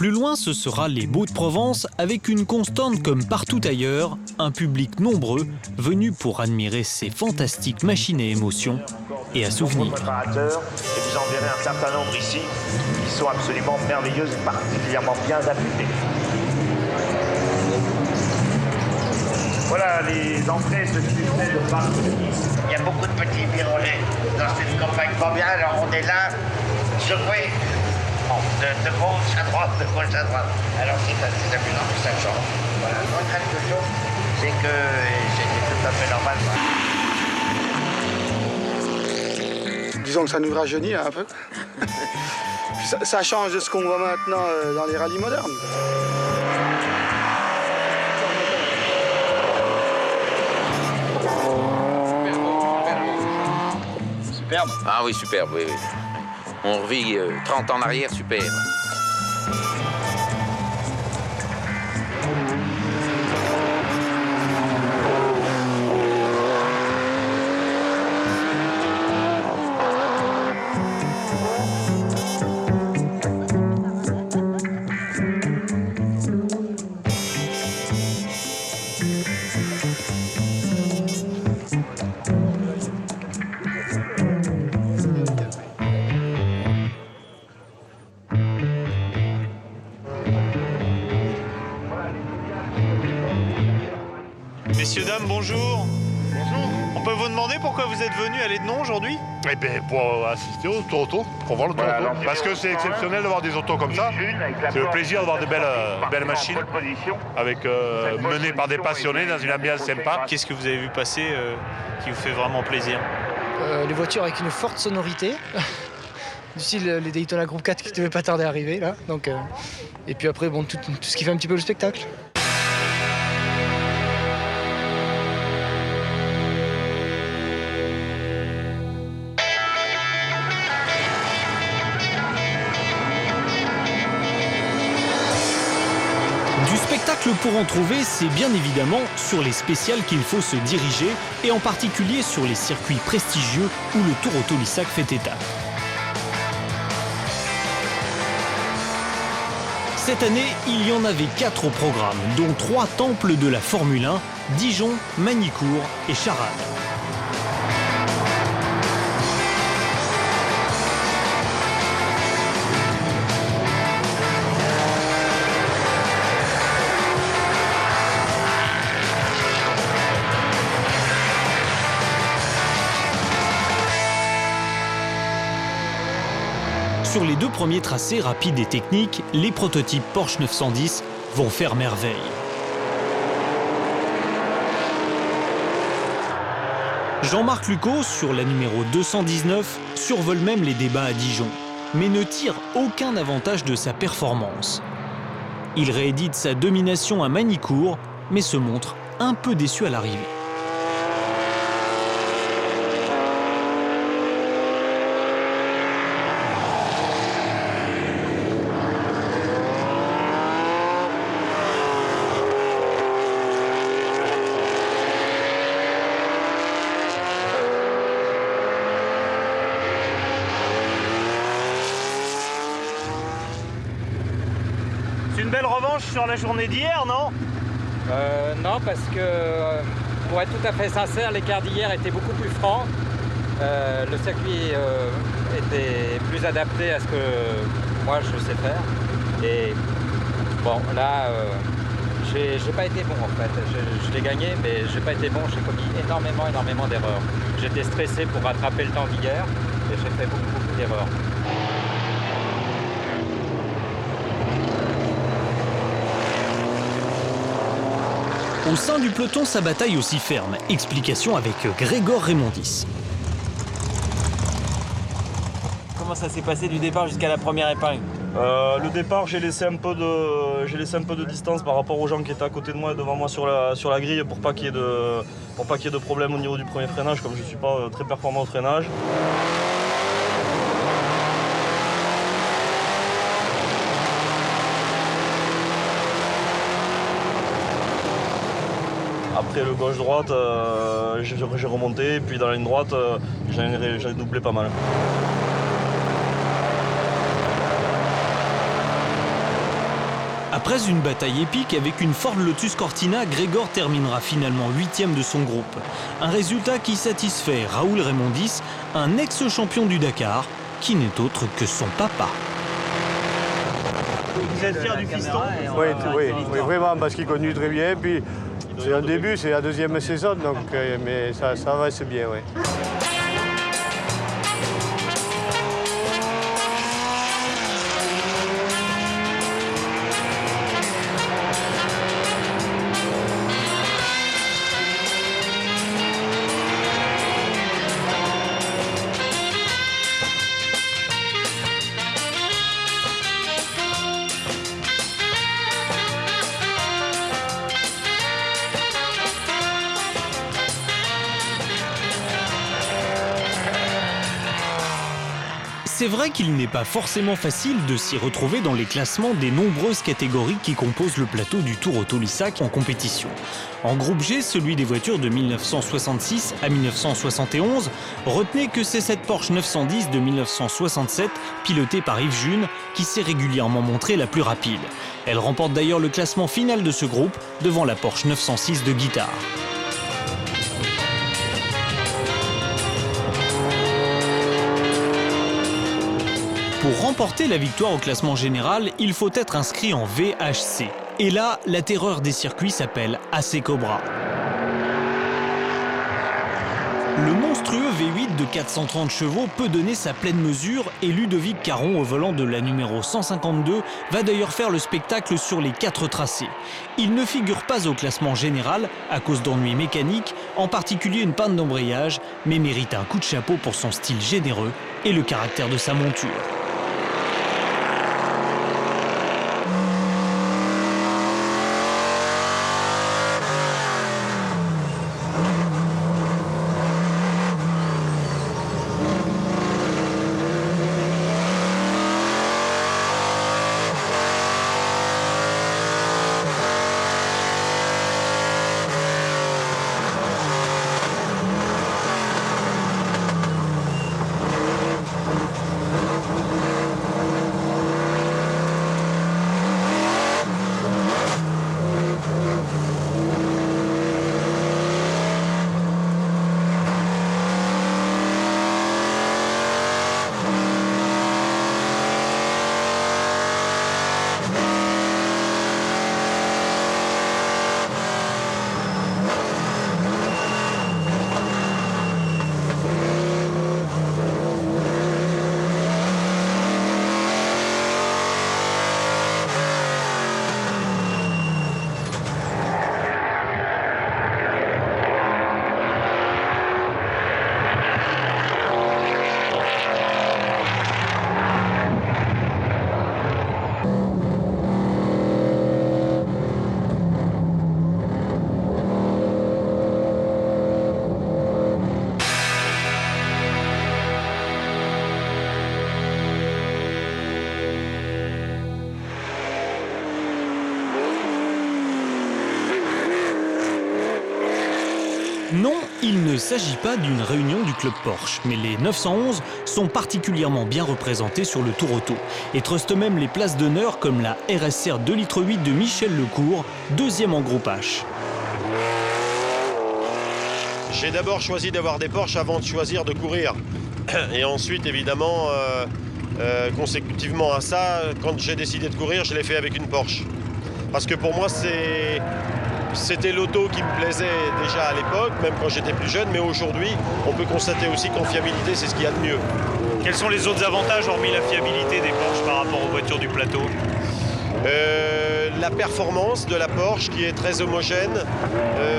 Plus loin, ce sera les Baux-de-Provence avec une constante comme partout ailleurs, un public nombreux venu pour admirer ces fantastiques machines à émotions et à souvenirs. Et vous en verrez un certain nombre ici qui sont absolument merveilleuses et particulièrement bien affûtées. Voilà, les entrées se succèdent de partout. Il y a beaucoup de petits virolets dans cette campagne. Pas bien, alors on est là, secoué. De gauche à droite, de gauche à droite. Alors c'est assez amusant que ça change. Voilà, je regrette toujours, c'est que c'était tout à fait normal. Disons que ça nous rajeunit un peu. ça change de ce qu'on voit maintenant dans les rallyes modernes. Superbe. Ah oui, superbe, oui. On revit 30 ans en arrière, superbe. Messieurs, dames, bonjour. Bonjour. On peut vous demander pourquoi vous êtes venus à l'Ednon aujourd'hui? Eh bien, pour assister au tour auto, pour voir le tour auto. Parce que c'est exceptionnel d'avoir des autos comme ça. C'est le plaisir d'avoir de belles machines menées par des passionnés dans une ambiance sympa. Qu'est-ce que vous avez vu passer qui vous fait vraiment plaisir? Les voitures avec une forte sonorité. Du style les Daytona Group 4 qui ne devaient pas tarder à arriver là. Donc, et puis après, bon, tout ce qui fait un petit peu le spectacle. Du spectacle pour en trouver, c'est bien évidemment sur les spéciales qu'il faut se diriger, et en particulier sur les circuits prestigieux où le Tour Auto Lissac fait état. Cette année, il y en avait 4 au programme, dont 3 temples de la Formule 1, Dijon, Magny-Cours et Charades. Sur les 2 premiers tracés rapides et techniques, les prototypes Porsche 910 vont faire merveille. Jean-Marc Lucot, sur la numéro 219, survole même les débats à Dijon, mais ne tire aucun avantage de sa performance. Il réédite sa domination à Magny-Cours, mais se montre un peu déçu à l'arrivée. C'est une belle revanche sur la journée d'hier, non? Non, parce que, pour être tout à fait sincère, l'écart d'hier était beaucoup plus franc. Le circuit était plus adapté à ce que moi je sais faire. Et bon, là, j'ai pas été bon en fait. Je l'ai gagné, mais j'ai pas été bon. J'ai commis énormément d'erreurs. J'étais stressé pour rattraper le temps d'hier et j'ai fait beaucoup d'erreurs. Au sein du peloton, sa bataille aussi ferme. Explication avec Grégor Raymondis. Comment ça s'est passé du départ jusqu'à la première épingle? Le départ, j'ai laissé un peu de distance par rapport aux gens qui étaient à côté de moi et devant moi sur la grille pour pas qu'il y ait de problème au niveau du premier freinage, comme je ne suis pas très performant au freinage. Après le gauche-droite, j'ai remonté, et puis dans la ligne droite, j'ai doublé pas mal. Après une bataille épique avec une Ford Lotus Cortina, Grégor terminera finalement 8e de son groupe. Un résultat qui satisfait Raoul Raymondis, un ex-champion du Dakar, qui n'est autre que son papa. Vous êtes fier du fiston? Oui, vraiment, parce qu'il conduit très bien. Puis c'est un début, c'est la deuxième saison, donc, mais ça va, c'est bien, oui. C'est vrai qu'il n'est pas forcément facile de s'y retrouver dans les classements des nombreuses catégories qui composent le plateau du Tour Auto-Lissac en compétition. En groupe G, celui des voitures de 1966 à 1971, retenez que c'est cette Porsche 910 de 1967, pilotée par Yves June, qui s'est régulièrement montrée la plus rapide. Elle remporte d'ailleurs le classement final de ce groupe, devant la Porsche 906 de Guitard. Pour remporter la victoire au classement général, il faut être inscrit en VHC. Et là, la terreur des circuits s'appelle AC Cobra. Le monstrueux V8 de 430 chevaux peut donner sa pleine mesure et Ludovic Caron, au volant de la numéro 152, va d'ailleurs faire le spectacle sur les 4 tracés. Il ne figure pas au classement général à cause d'ennuis mécaniques, en particulier une panne d'embrayage, mais mérite un coup de chapeau pour son style généreux et le caractère de sa monture. Non, il ne s'agit pas d'une réunion du club Porsche, mais les 911 sont particulièrement bien représentés sur le Tour Auto et trustent même les places d'honneur comme la RSR 2,8 litres de Michel Lecourt, deuxième en groupe H. J'ai d'abord choisi d'avoir des Porsche avant de choisir de courir. Et ensuite, évidemment, consécutivement à ça, quand j'ai décidé de courir, je l'ai fait avec une Porsche. Parce que pour moi, c'était l'auto qui me plaisait déjà à l'époque, même quand j'étais plus jeune, mais aujourd'hui, on peut constater aussi qu'en fiabilité, c'est ce qu'il y a de mieux. Quels sont les autres avantages, hormis la fiabilité des Porsche par rapport aux voitures du plateau? La performance de la Porsche qui est très homogène.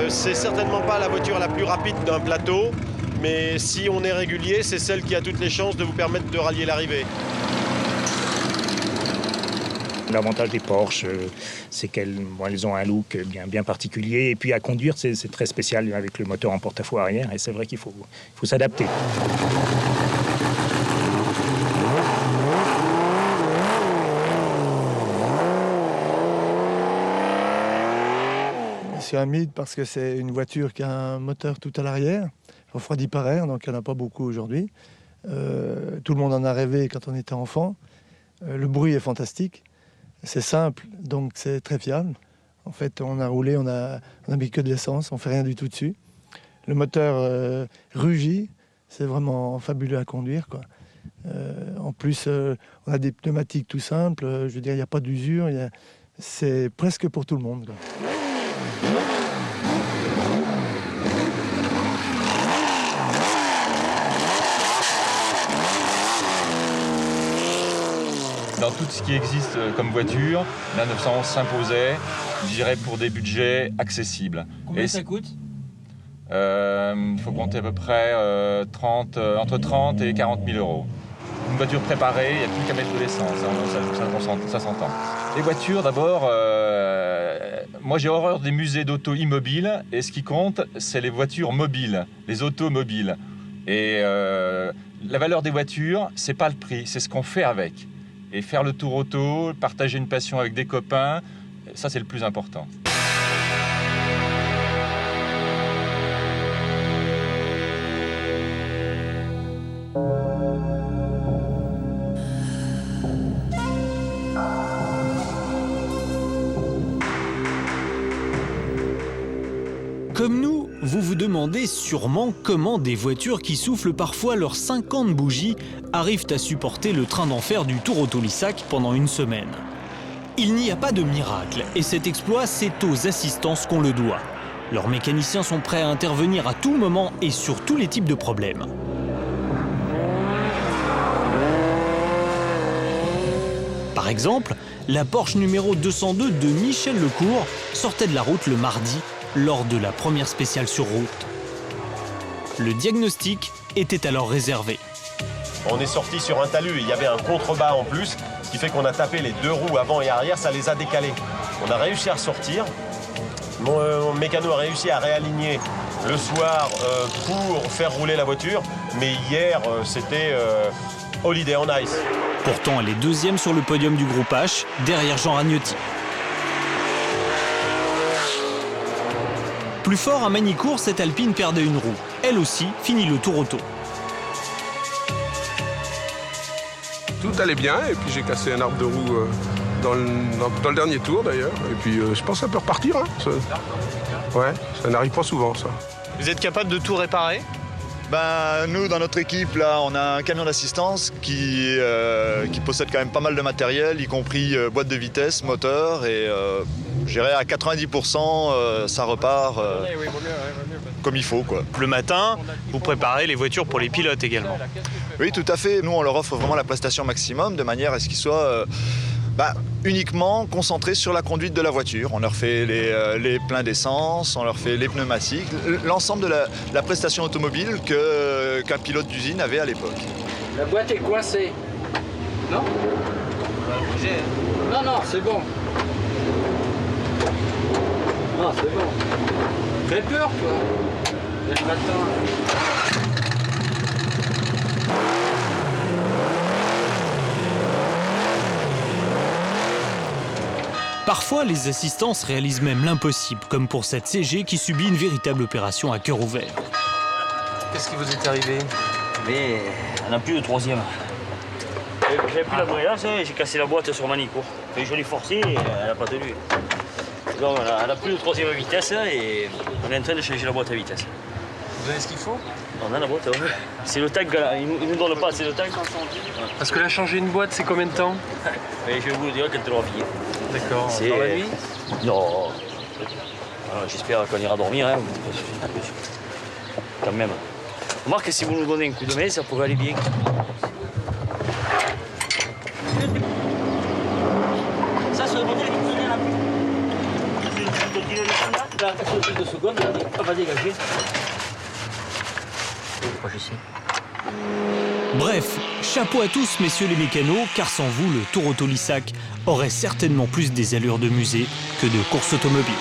C'est certainement pas la voiture la plus rapide d'un plateau, mais si on est régulier, c'est celle qui a toutes les chances de vous permettre de rallier l'arrivée. L'avantage des Porsche, c'est qu'elles ont un look bien particulier. Et puis à conduire, c'est très spécial avec le moteur en porte-à-faux arrière. Et c'est vrai qu'il faut s'adapter. C'est un mythe parce que c'est une voiture qui a un moteur tout à l'arrière, refroidi par air, donc il n'y en a pas beaucoup aujourd'hui. Tout le monde en a rêvé quand on était enfant. Le bruit est fantastique. C'est simple, donc c'est très fiable. En fait, on a roulé, on a mis que de l'essence, on fait rien du tout dessus. Le moteur rugit, c'est vraiment fabuleux à conduire, quoi. En plus, on a des pneumatiques tout simples. Je veux dire, il n'y a pas d'usure. C'est presque pour tout le monde, quoi. Dans tout ce qui existe comme voiture, la 911 s'imposait, je dirais, pour des budgets accessibles. Combien ça coûte ? Il faut compter à peu près entre 30 et 40 000 euros. Une voiture préparée, il n'y a plus qu'à mettre de l'essence, hein, ça s'entend. Les voitures, d'abord, moi j'ai horreur des musées d'auto immobiles, et ce qui compte, c'est les voitures mobiles, les automobiles. Et la valeur des voitures, c'est pas le prix, c'est ce qu'on fait avec. Et faire le tour auto, partager une passion avec des copains, ça c'est le plus important. Comme nous, vous vous demandez sûrement comment des voitures qui soufflent parfois leurs 50 bougies arrivent à supporter le train d'enfer du Tour Auto-Lissac pendant une semaine. Il n'y a pas de miracle et cet exploit, c'est aux assistances qu'on le doit. Leurs mécaniciens sont prêts à intervenir à tout moment et sur tous les types de problèmes. Par exemple, la Porsche numéro 202 de Michel Lecourt sortait de la route le mardi lors de la première spéciale sur route. Le diagnostic était alors réservé. On est sorti sur un talus, il y avait un contrebas en plus, ce qui fait qu'on a tapé les deux roues avant et arrière, ça les a décalés. On a réussi à ressortir. Mon mécano a réussi à réaligner le soir pour faire rouler la voiture, mais hier c'était Holiday on Ice. Pourtant, elle est deuxième sur le podium du groupe H, derrière Jean Ragnotti. Plus fort à Magny-Cours, cette Alpine perdait une roue. Elle aussi finit le Tour auto. Tout allait bien et puis j'ai cassé un arbre de roue dans le dernier tour d'ailleurs. Et puis je pense que ça peut repartir. Hein, ouais, ça n'arrive pas souvent ça. Vous êtes capable de tout réparer ? Nous, dans notre équipe, là, on a un camion d'assistance qui possède quand même pas mal de matériel, y compris boîte de vitesse, moteur, et je dirais à 90%, ça repart comme il faut, quoi. Le matin, vous préparez les voitures pour les pilotes également. Oui, tout à fait. Nous, on leur offre vraiment la prestation maximum, de manière à ce qu'ils soient uniquement concentrés sur la conduite de la voiture. On leur fait les pleins d'essence, on leur fait les pneumatiques, l'ensemble de la prestation automobile qu'un pilote d'usine avait à l'époque. La boîte est coincée. Non ? On va bouger. Non, non, c'est bon. Non, c'est bon. Fais peur, toi. Le matin. Parfois, les assistances réalisent même l'impossible, comme pour cette CG qui subit une véritable opération à cœur ouvert. Qu'est-ce qui vous est arrivé ? Mais on n'a plus de troisième. J'ai pris la brillance et j'ai cassé la boîte sur Magny-Cours. Je l'ai forcée et elle n'a pas tenu. Donc elle n'a plus de troisième vitesse et on est en train de changer la boîte à vitesse. Vous avez ce qu'il faut ? On a la boîte, ouais. C'est le tag, il ne nous donne pas, c'est le tag. Parce que là, changer une boîte, c'est combien de temps ? Et je vais vous dire qu'elle te l'aura pillé. D'accord. Dans la nuit ? Non. J'espère qu'on ira dormir, hein. Quand même. Remarque que si vous nous donnez un coup de main, ça pourrait aller bien. Ça, c'est le modèle qui me donnait la pluie. Je continue le standard, tu vas attacher 2 secondes, on va dégager. Bref, chapeau à tous messieurs les mécanos, car sans vous, le Tour Auto-Lissac aurait certainement plus des allures de musée que de course automobile.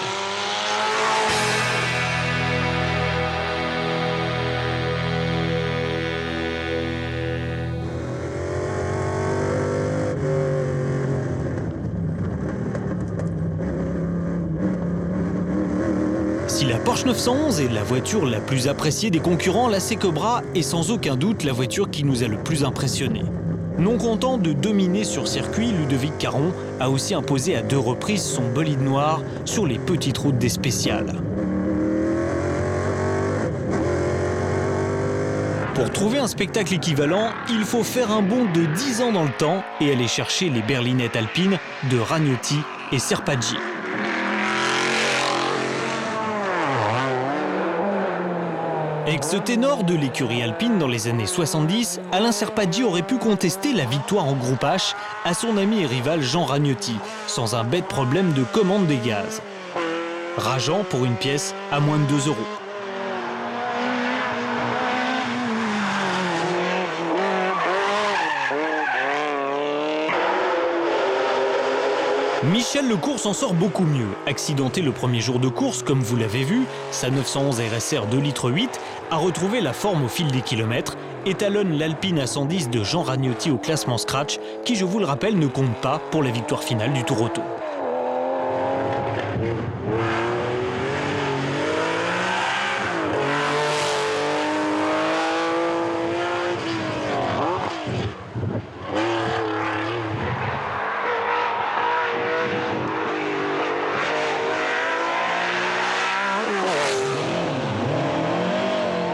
Si la Porsche 911 est la voiture la plus appréciée des concurrents, la C-Cobra est sans aucun doute la voiture qui nous a le plus impressionnés. Non content de dominer sur circuit, Ludovic Caron a aussi imposé à 2 reprises son bolide noir sur les petites routes des spéciales. Pour trouver un spectacle équivalent, il faut faire un bond de 10 ans dans le temps et aller chercher les berlinettes alpines de Ragnotti et Serpaggi. Ex-ténor de l'écurie alpine dans les années 70, Alain Serpaggi aurait pu contester la victoire en groupe H à son ami et rival Jean Ragnotti, sans un bête problème de commande des gaz. Rageant pour une pièce à moins de 2 €. Michel Lecourt s'en sort beaucoup mieux. Accidenté le premier jour de course, comme vous l'avez vu, sa 911 RSR 2,8 litres a retrouvé la forme au fil des kilomètres et talonne l'Alpine A110 de Jean Ragnotti au classement scratch, qui, je vous le rappelle, ne compte pas pour la victoire finale du Tour Auto.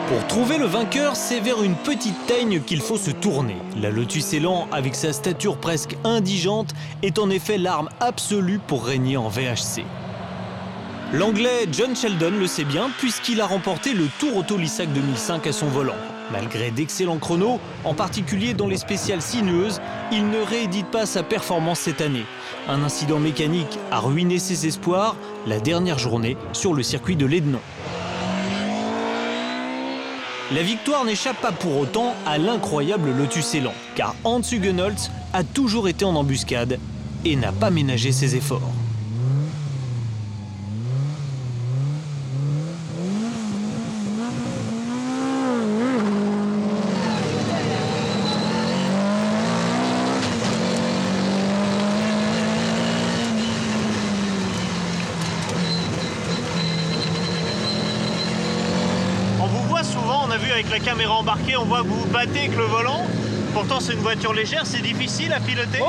Pour trouver le vainqueur, c'est vers une petite teigne qu'il faut se tourner. La Lotus Elan, avec sa stature presque indigente, est en effet l'arme absolue pour régner en VHC. L'Anglais John Sheldon le sait bien puisqu'il a remporté le Tour Auto Lissac 2005 à son volant. Malgré d'excellents chronos, en particulier dans les spéciales sinueuses, il ne réédite pas sa performance cette année. Un incident mécanique a ruiné ses espoirs la dernière journée sur le circuit de Lédenon. La victoire n'échappe pas pour autant à l'incroyable Lotus Elan, car Hans Hugenholtz a toujours été en embuscade et n'a pas ménagé ses efforts. Souvent, on a vu avec la caméra embarquée, on voit que vous vous battez avec le volant. Pourtant, c'est une voiture légère, c'est difficile à piloter.